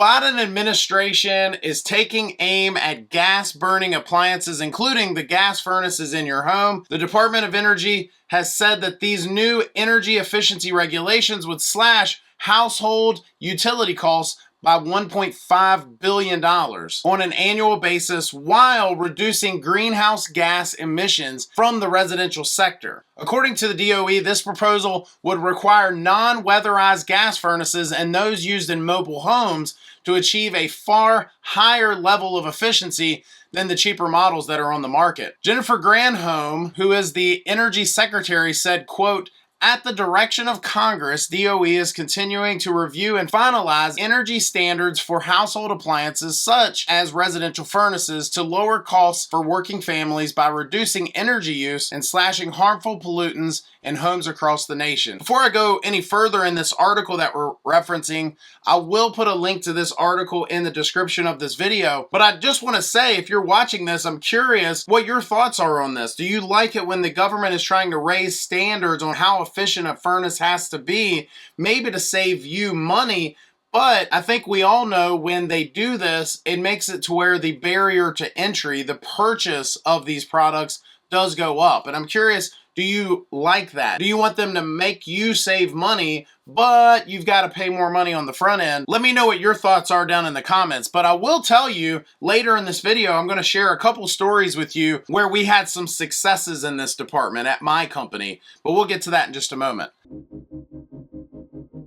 Biden administration is taking aim at gas-burning appliances, including the gas furnaces in your home. The Department of Energy has said that these new energy efficiency regulations would slash household utility costs by $1.5 billion on an annual basis while reducing greenhouse gas emissions from the residential sector. According to the DOE, this proposal would require non-weatherized gas furnaces and those used in mobile homes to achieve a far higher level of efficiency than the cheaper models that are on the market. Jennifer Granholm, who is the Energy Secretary, said, quote, "At the direction of Congress, DOE is continuing to review and finalize energy standards for household appliances such as residential furnaces to lower costs for working families by reducing energy use and slashing harmful pollutants in homes across the nation." Before I go any further in this article that we're referencing, I will put a link to this article in the description of this video. But I just want to say, if you're watching this, I'm curious what your thoughts are on this. Do you like it when the government is trying to raise standards on how efficient a furnace has to be, maybe to save you money? But I think we all know when they do this, it makes it to where the barrier to entry, the purchase of these products, does go up. And I'm curious, do you like that? Do you want them to make you save money, but you've got to pay more money on the front end? Let me know what your thoughts are down in the comments. But I will tell you later in this video, I'm going to share a couple stories with you where we had some successes in this department at my company. But we'll get to that in just a moment.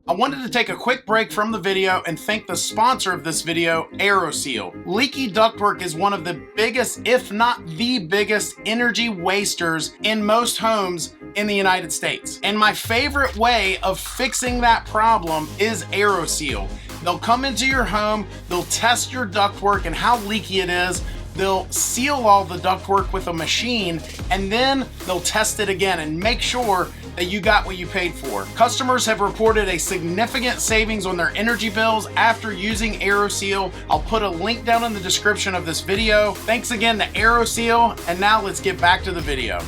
I wanted to take a quick break from the video and thank the sponsor of this video, Aeroseal. Leaky ductwork is one of the biggest, if not the biggest, energy wasters in most homes in the United States. And my favorite way of fixing that problem is Aeroseal. They'll come into your home, they'll test your ductwork and how leaky it is, they'll seal all the ductwork with a machine, and then they'll test it again and make sure that you got what you paid for. Customers have reported a significant savings on their energy bills after using Aeroseal. I'll put a link down in the description of this video. Thanks again to Aeroseal, and now let's get back to the video.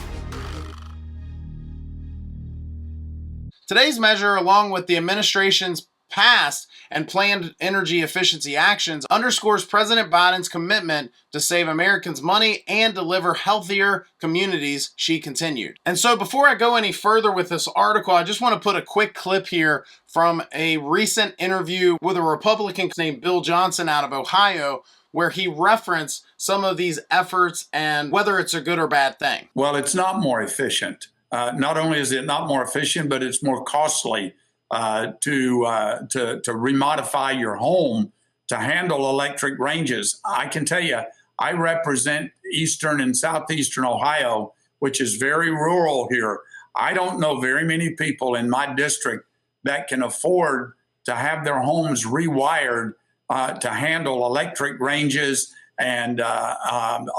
Today's measure, along with the administration's past and planned energy efficiency actions, underscores President Biden's commitment to save Americans money and deliver healthier communities, she continued. And so before I go any further with this article, I just want to put a quick clip here from a recent interview with a Republican named Bill Johnson out of Ohio, where he referenced some of these efforts and whether it's a good or bad thing. Well, it's not more efficient. Not only is it not more efficient, but it's more costly to remodify your home to handle electric ranges. I can tell you, I represent eastern and southeastern Ohio, which is very rural here. I don't know very many people in my district that can afford to have their homes rewired to handle electric ranges and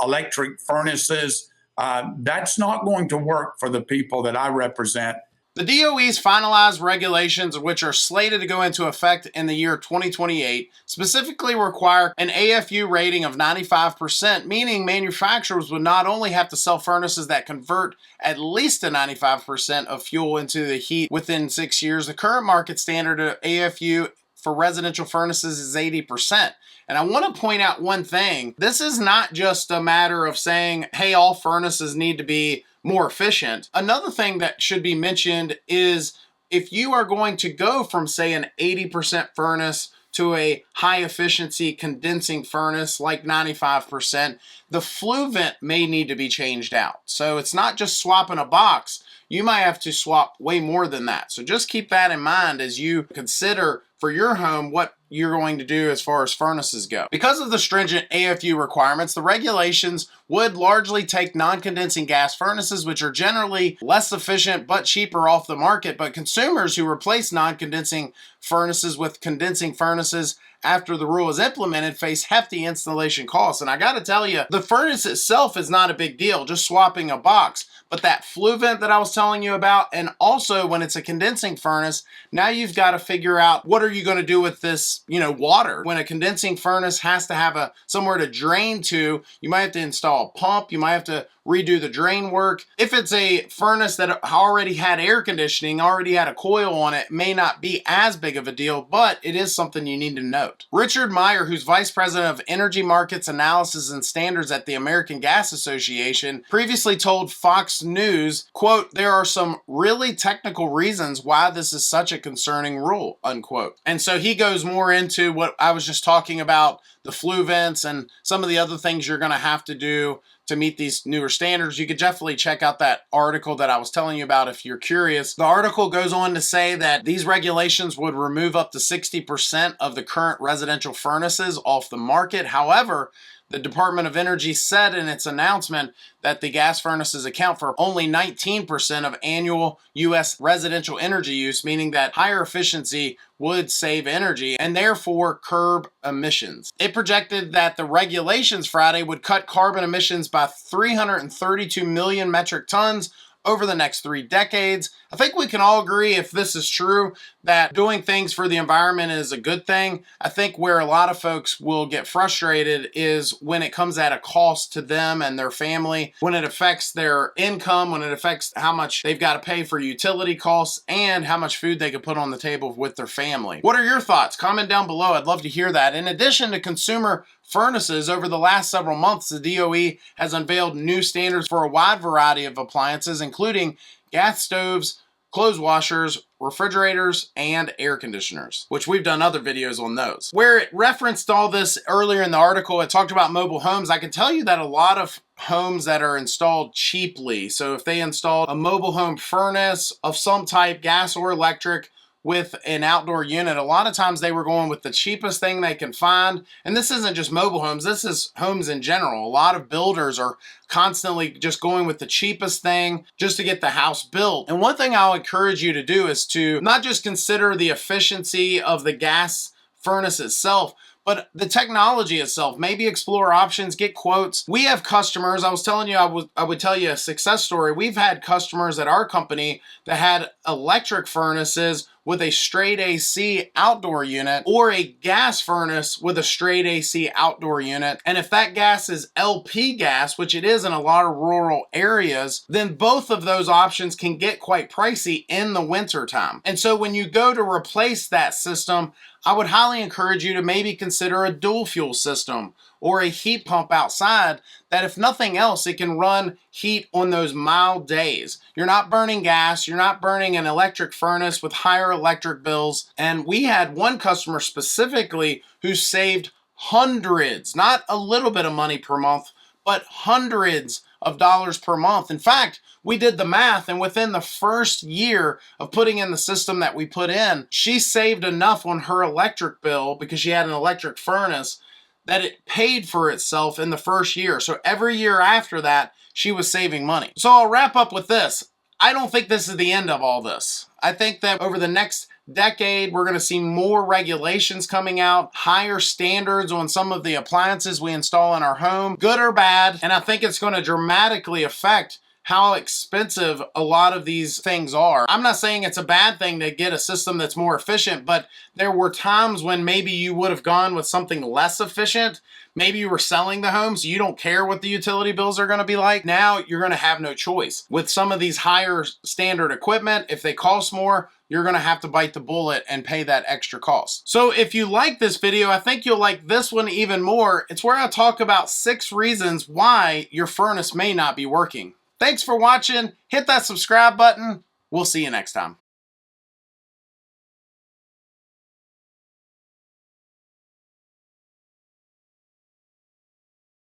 electric furnaces. That's not going to work for the people that I represent. The DOE's finalized regulations, which are slated to go into effect in the year 2028, specifically require an AFU rating of 95%, meaning manufacturers would not only have to sell furnaces that convert at least to 95% of fuel into the heat within 6 years. The current market standard of AFU for residential furnaces is 80%. And I want to point out one thing. This is not just a matter of saying, hey, all furnaces need to be more efficient. Another thing that should be mentioned is if you are going to go from, say, an 80% furnace to a high efficiency condensing furnace like 95%, the flue vent may need to be changed out. So it's not just swapping a box. You might have to swap way more than that. So just keep that in mind as you consider for your home what you're going to do as far as furnaces go. Because of the stringent AFU requirements, the regulations would largely take non-condensing gas furnaces, which are generally less efficient but cheaper, off the market. But consumers who replace non-condensing furnaces with condensing furnaces after the rule is implemented face hefty installation costs. And I got to tell you, the furnace itself is not a big deal, just swapping a box. But that flue vent that I was telling you about, and also when it's a condensing furnace, now you've got to figure out what are you going to do with this, water. When a condensing furnace has to have somewhere to drain to, you might have to install a pump, you might have to redo the drain work. If it's a furnace that already had air conditioning, already had a coil on it, may not be as big of a deal, but it is something you need to note. Richard Meyer, who's Vice President of Energy Markets Analysis and Standards at the American Gas Association, previously told Fox News, quote, "There are some really technical reasons why this is such a concerning rule," unquote. And so he goes more into what I was just talking about, the flue vents and some of the other things you're going to have to do to meet these newer standards. You could definitely check out that article that I was telling you about if you're curious. The article goes on to say that these regulations would remove up to 60% of the current residential furnaces off the market. However, the Department of Energy said in its announcement that the gas furnaces account for only 19% of annual U.S. residential energy use, meaning that higher efficiency would save energy and therefore curb emissions. It projected that the regulations Friday would cut carbon emissions by 332 million metric tons over the next 3 decades. I think we can all agree, if this is true, that doing things for the environment is a good thing. I think where a lot of folks will get frustrated is when it comes at a cost to them and their family, when it affects their income, when it affects how much they've got to pay for utility costs and how much food they can put on the table with their family. What are your thoughts? Comment down below. I'd love to hear that. In addition to consumer furnaces, over the last several months, the DOE has unveiled new standards for a wide variety of appliances, including gas stoves, clothes washers, refrigerators, and air conditioners, which we've done other videos on those. Where it referenced all this earlier in the article, it talked about mobile homes. I can tell you that a lot of homes that are installed cheaply, so if they install a mobile home furnace of some type, gas or electric, with an outdoor unit, a lot of times they were going with the cheapest thing they can find. And this isn't just mobile homes, this is homes in general. A lot of builders are constantly just going with the cheapest thing just to get the house built. And one thing I'll encourage you to do is to not just consider the efficiency of the gas furnace itself, but the technology itself. Maybe explore options, get quotes. We have customers, I was telling you, I would tell you a success story. We've had customers at our company that had electric furnaces with a straight AC outdoor unit or a gas furnace with a straight AC outdoor unit. And if that gas is LP gas, which it is in a lot of rural areas, then both of those options can get quite pricey in the winter time. And so when you go to replace that system, I would highly encourage you to maybe consider a dual fuel system or a heat pump outside that, if nothing else, it can run heat on those mild days. You're not burning gas, you're not burning an electric furnace with higher electric bills. And we had one customer specifically who saved hundreds, not a little bit of money per month, but hundreds of dollars per month. In fact, we did the math, and within the first year of putting in the system that we put in, she saved enough on her electric bill because she had an electric furnace that it paid for itself in the first year. So every year after that, she was saving money. So I'll wrap up with this. I don't think this is the end of all this. I think that over the next decade, we're going to see more regulations coming out, higher standards on some of the appliances we install in our home, good or bad. And I think it's going to dramatically affect how expensive a lot of these things are. I'm not saying it's a bad thing to get a system that's more efficient, but there were times when maybe you would have gone with something less efficient. Maybe you were selling the home, so you don't care what the utility bills are going to be like. Now you're going to have no choice. With some of these higher standard equipment, if they cost more, you're going to have to bite the bullet and pay that extra cost. So if you like this video, I think you'll like this one even more. It's where I talk about 6 reasons why your furnace may not be working. Thanks for watching. Hit that subscribe button. We'll see you next time.